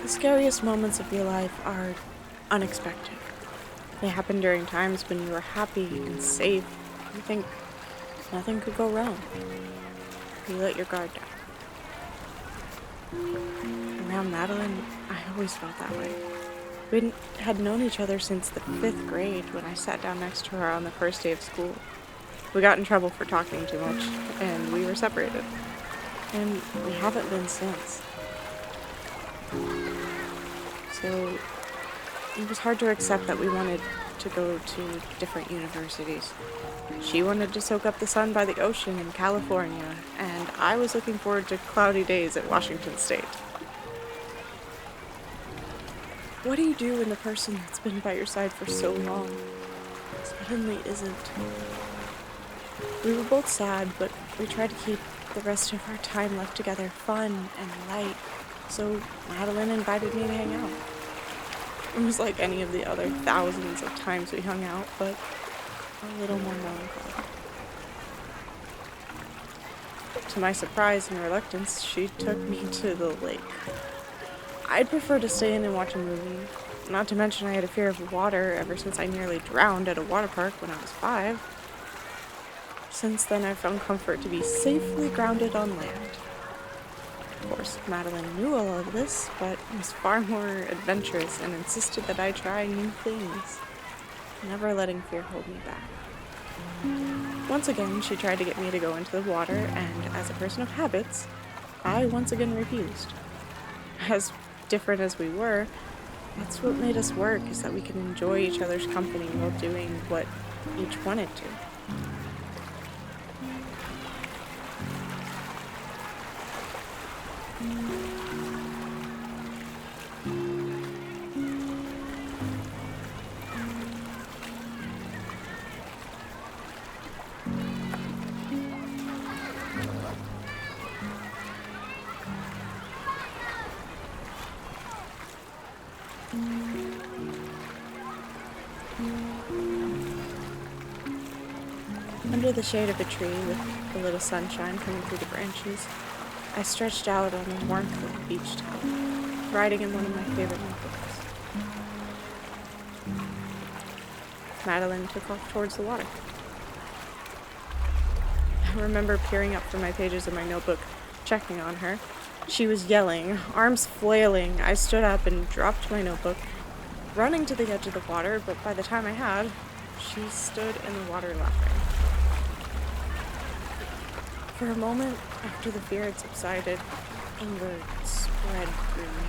The scariest moments of your life are unexpected. They happen during times when you are happy and safe. You think nothing could go wrong. You let your guard down. Around Madeline, I always felt that way. We had known each other since the 5th grade when I sat down next to her on the first day of school. We got in trouble for talking too much, and we were separated. And we haven't been since. So it was hard to accept that we wanted to go to different universities. She wanted to soak up the sun by the ocean in California, and I was looking forward to cloudy days at Washington State. What do you do when the person that's been by your side for so long suddenly isn't? We were both sad, but we tried to keep the rest of our time left together fun and light, so Madeline invited me to hang out. It was like any of the other thousands of times we hung out, but a little more melancholy. To my surprise and reluctance, she took me to the lake. I'd prefer to stay in and watch a movie. Not to mention I had a fear of water ever since I nearly drowned at a water park when I was 5. Since then, I've found comfort to be safely grounded on land. Of course, Madeline knew all of this, but was far more adventurous and insisted that I try new things, never letting fear hold me back. Once again, she tried to get me to go into the water, and as a person of habits, I once again refused. As different as we were, that's what made us work, is that we could enjoy each other's company while doing what each wanted to. Under the shade of a tree, with a little sunshine coming through the branches, I stretched out on the warmth of the beach towel, writing in one of my favorite notebooks. Madeline took off towards the water. I remember peering up from my pages in my notebook, checking on her. She was yelling, arms flailing. I stood up and dropped my notebook, running to the edge of the water, but by the time I had, she stood in the water laughing. For a moment, after the fear had subsided, anger spread through me.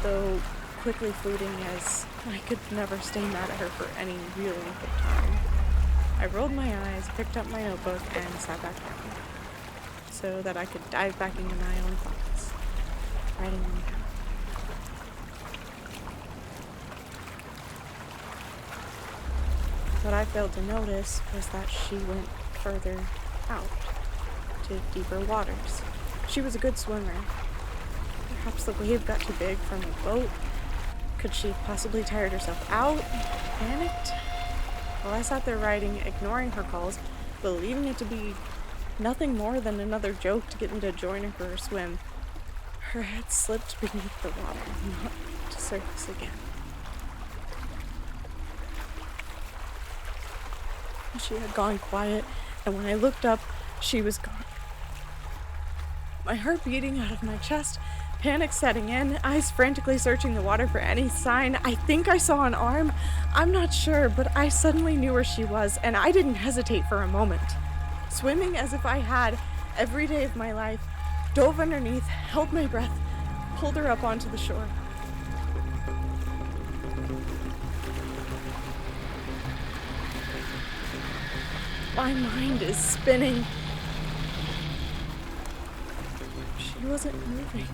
Though quickly fleeting, as I could never stay mad at her for any real length of time, I rolled my eyes, picked up my notebook, and sat back down, so that I could dive back into my own thoughts, writing them down. What I failed to notice was that she went further out to deeper waters. She was a good swimmer. Perhaps the wave got too big from a boat. Could she have possibly tired herself out? Panicked? While I sat there writing, ignoring her calls, believing it to be nothing more than another joke to get me to join her for her swim, her head slipped beneath the water, not to surface again. She had gone quiet, and when I looked up, she was gone. My heart beating out of my chest, panic setting in, eyes frantically searching the water for any sign. I think I saw an arm. I'm not sure, but I suddenly knew where she was, and I didn't hesitate for a moment. Swimming as if I had every day of my life, dove underneath, held my breath, pulled her up onto the shore. My mind is spinning. She wasn't moving.